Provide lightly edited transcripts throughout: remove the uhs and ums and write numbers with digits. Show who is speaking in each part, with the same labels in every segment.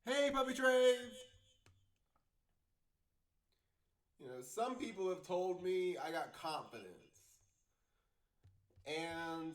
Speaker 1: Hey, Puppy Traves! Some people have told me I got confidence. And,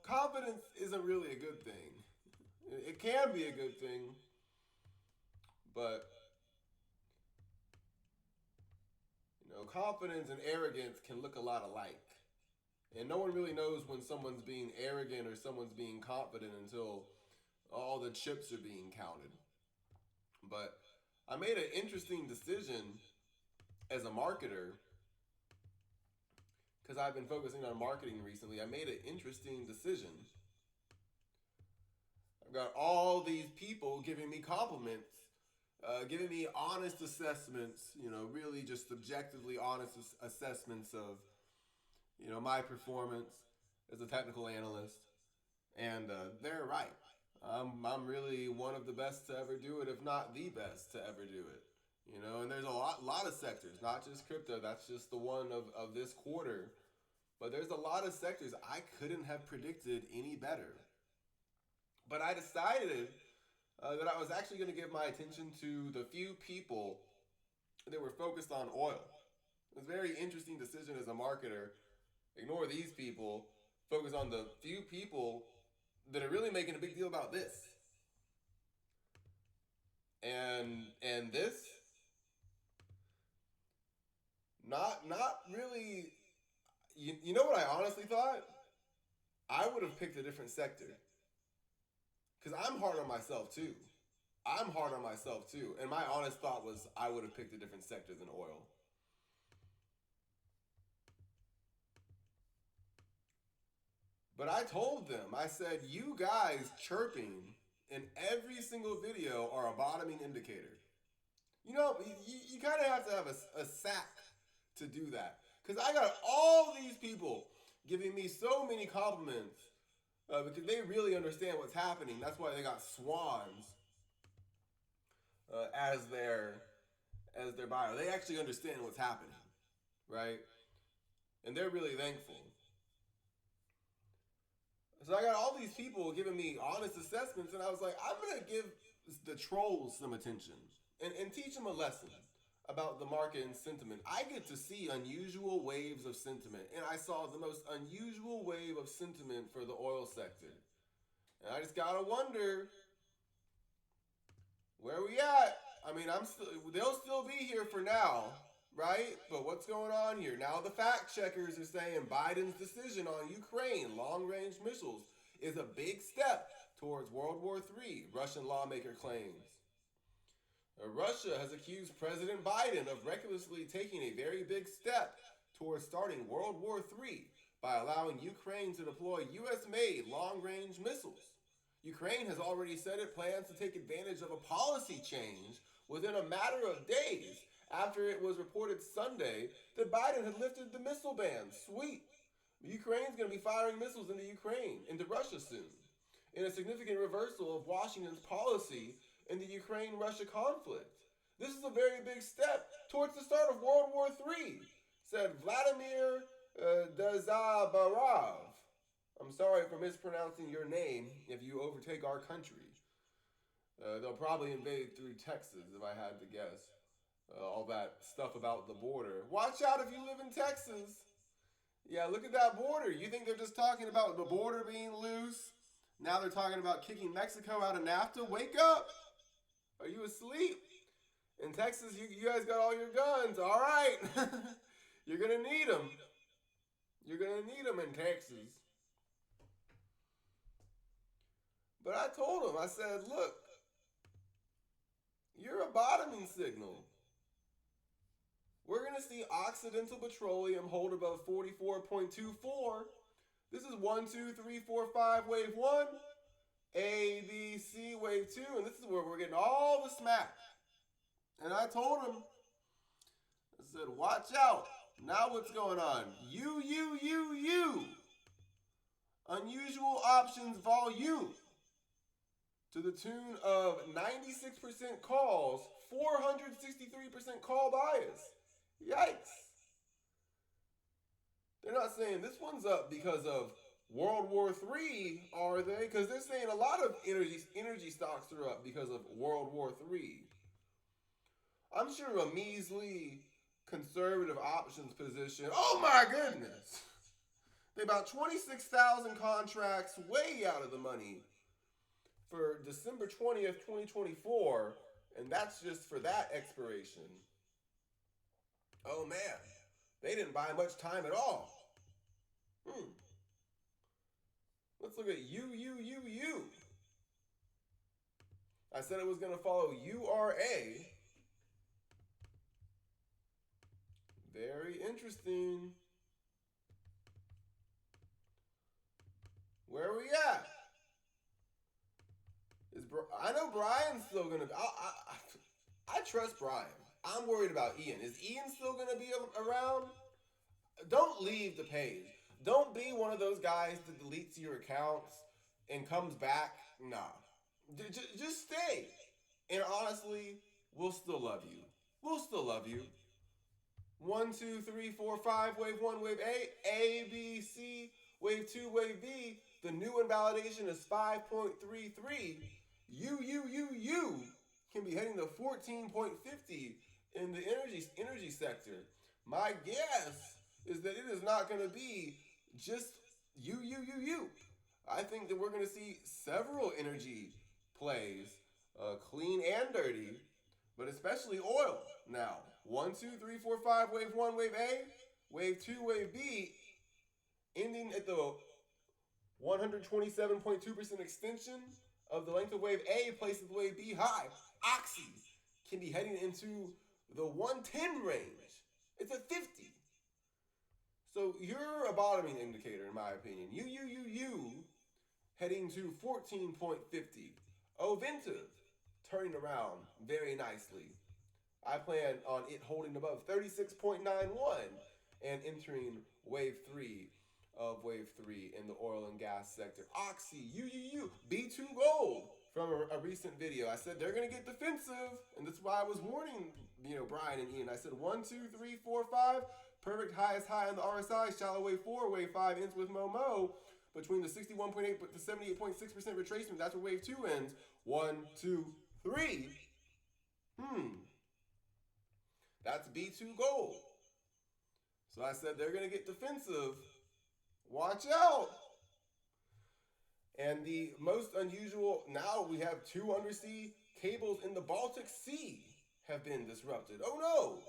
Speaker 1: confidence isn't really a good thing. It can be a good thing, but, confidence and arrogance can look a lot alike. And no one really knows when someone's being arrogant or someone's being confident until all the chips are being counted. But I made an interesting decision as a marketer because I've been focusing on marketing recently. I made an interesting decision. I've got all these people giving me compliments, giving me honest assessments, really just subjectively honest assessments of, my performance as a technical analyst. And they're right. I'm really one of the best to ever do it, if not the best to ever do it. And there's a lot of sectors, not just crypto. That's just the one of this quarter. But there's a lot of sectors I couldn't have predicted any better. But I decided that I was actually going to give my attention to the few people that were focused on oil. It was a very interesting decision as a marketer. Ignore these people, focus on the few people that are really making a big deal about this. And this, not really. You know what I honestly thought? I would have picked a different sector because I'm hard on myself too. I'm hard on myself too, and my honest thought was I would have picked a different sector than oil. But I told them, I said, you guys chirping in every single video are a bottoming indicator. You kind of have to have a sack to do that. Because I got all these people giving me so many compliments because they really understand what's happening. That's why they got swans as their bio. They actually understand what's happening, right? And they're really thankful. So I got all these people giving me honest assessments, and I was like, I'm gonna give the trolls some attention and teach them a lesson about the market and sentiment. I get to see unusual waves of sentiment, and I saw the most unusual wave of sentiment for the oil sector. And I just gotta wonder where we at. I mean, they'll still be here for now, right? But what's going on here? Now the fact checkers are saying Biden's decision on Ukraine long-range missiles is a big step towards World War III, Russian lawmaker claims. Russia has accused President Biden of recklessly taking a very big step towards starting World War III by allowing Ukraine to deploy US made long range missiles. Ukraine has already said it plans to take advantage of a policy change within a matter of days after it was reported Sunday that Biden had lifted the missile ban. Sweet. Ukraine's going to be firing missiles into Russia soon, in a significant reversal of Washington's policy in the Ukraine-Russia conflict. This is a very big step towards the start of World War III, said Vladimir Dazabarov. I'm sorry for mispronouncing your name if you overtake our country. They'll probably invade through Texas if I had to guess. All that stuff about the border. Watch out if you live in Texas. Yeah, look at that border. You think they're just talking about the border being loose? Now they're talking about kicking Mexico out of NAFTA? Wake up! Are you asleep? In Texas, you guys got all your guns. All right. You're going to need them. You're going to need them in Texas. But I told him, I said, look, you're a bottoming signal. We're going to see Occidental Petroleum hold above 44.24. This is 1, 2, 3, 4, 5, wave 1. A, B, C, wave 2. And this is where we're getting all the smack. And I told him, I said, watch out. Now what's going on? You. Unusual options volume. To the tune of 96% calls, 463% call bias. Yikes. They're not saying this one's up because of World War III, are they? Because they're saying a lot of energy stocks are up because of World War III. I'm sure a measly conservative options position. Oh my goodness! They about 26,000 contracts way out of the money for December 20th, 2024, and that's just for that expiration. Oh man, they didn't buy much time at all. Hmm. Let's look at U. I said it was going to follow URA. Very interesting. Where are we at? I know Brian's still going to. I trust Brian. I'm worried about Ian. Is Ian still going to be around? Don't leave the page. Don't be one of those guys that deletes your accounts and comes back. Nah. Just stay. And honestly, we'll still love you. We'll still love you. One, two, three, four, five. Wave one, wave A, B, C. Wave two, wave B. The new invalidation is 5.33. You can be heading to 14.50 in the energy sector. My guess is that it is not going to be just you. I think that we're going to see several energy plays, clean and dirty, but especially oil. Now, one, two, three, four, five, wave one, wave A, wave two, wave B, ending at the 127.2% extension of the length of wave A places wave B high. Oxy can be heading into the 110 range. It's a 50. So you're a bottoming indicator, in my opinion. You, heading to 14.50. Oventive, turning around very nicely. I plan on it holding above 36.91 and entering wave 3 of wave 3 in the oil and gas sector. Oxy, B2 Gold. From a recent video, I said they're going to get defensive, and that's why I was warning, Brian and Ian. I said 1, 2, 3, 4, 5. Perfect highest high on the RSI. Shallow wave 4, wave 5 ends with Momo. Between the 61.8 to 78.6% retracement, that's where wave 2 ends. 1, 2, 3. That's B2 Gold. So I said they're going to get defensive. Watch out. And the most unusual, now we have 2 undersea cables in the Baltic Sea have been disrupted. Oh no!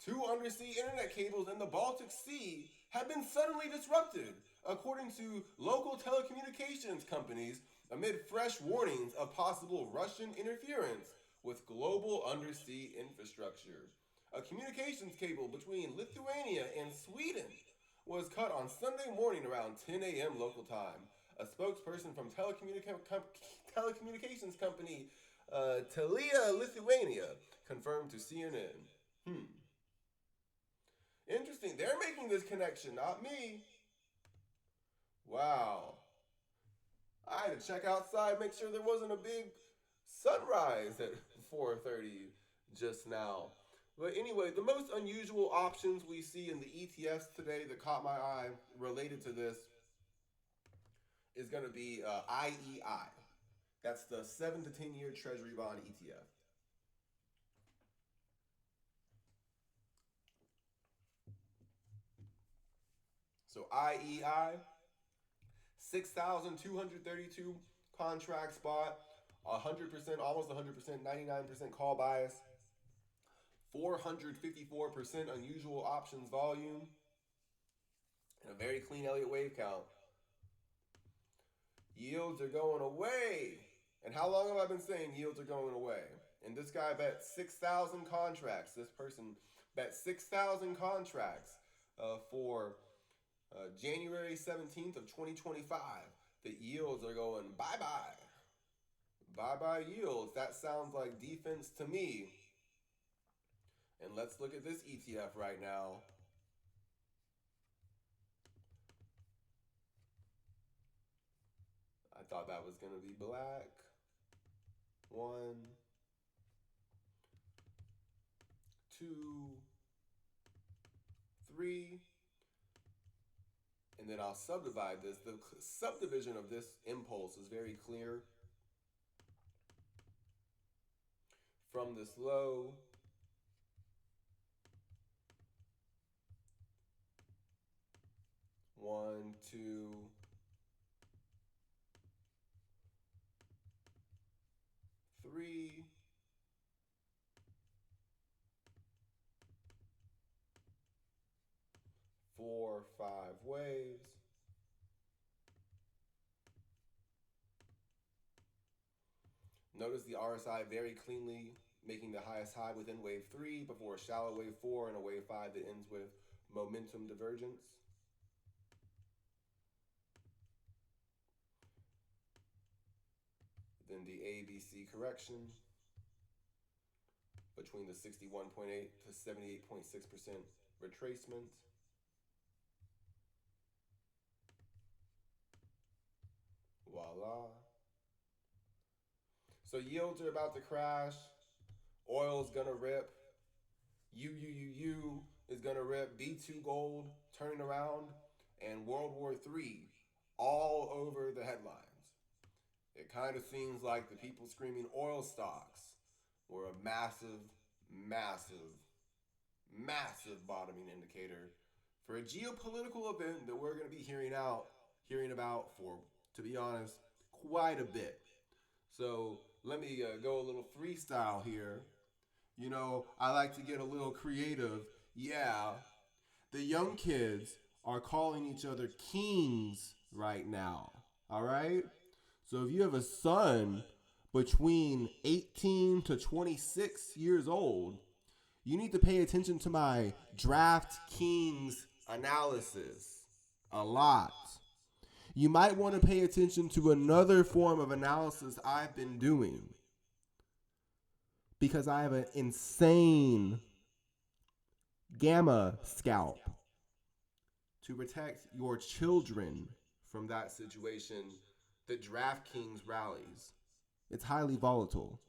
Speaker 1: 2 undersea internet cables in the Baltic Sea have been suddenly disrupted, according to local telecommunications companies, amid fresh warnings of possible Russian interference with global undersea infrastructure. A communications cable between Lithuania and Sweden was cut on Sunday morning around 10 a.m. local time. A spokesperson from telecommunications company Telia Lithuania confirmed to CNN. Interesting. They're making this connection, not me. Wow. I had to check outside, make sure there wasn't a big sunrise at 4:30 just now. But anyway, the most unusual options we see in the ETFs today that caught my eye related to this is going to be IEI. That's the 7 to 10 year Treasury bond ETF. So IEI, 6,232 contracts bought, 100%, almost 100%, 99% call bias, 454% unusual options volume, and a very clean Elliott wave count. Yields are going away. And how long have I been saying yields are going away? And this guy bet 6,000 contracts. This person bet 6,000 contracts for January 17th of 2025. The yields are going bye-bye. Bye-bye yields. That sounds like defense to me. And let's look at this ETF right now. I thought that was going to be black. 1, 2, 3. and then I'll subdivide this. The subdivision of this impulse is very clear. From this low, one, two, three, four, five waves. Notice the RSI very cleanly making the highest high within wave 3 before a shallow wave 4 and a wave 5 that ends with momentum divergence. Then the ABC correction between the 61.8 to 78.6% retracement. Voila. So yields are about to crash. Oil's gonna rip. U is gonna rip. B2 gold turning around, and World War III all over the headlines. It kind of seems like the people screaming oil stocks were a massive, massive, massive bottoming indicator for a geopolitical event that we're going to be hearing about for, to be honest, quite a bit. So let me go a little freestyle here. You know, I like to get a little creative. Yeah, the young kids are calling each other kings right now. All right? So if you have a son between 18 to 26 years old, you need to pay attention to my Draft Kings analysis a lot. You might want to pay attention to another form of analysis I've been doing because I have an insane gamma scalp to protect your children from that situation that DraftKings rallies. It's highly volatile.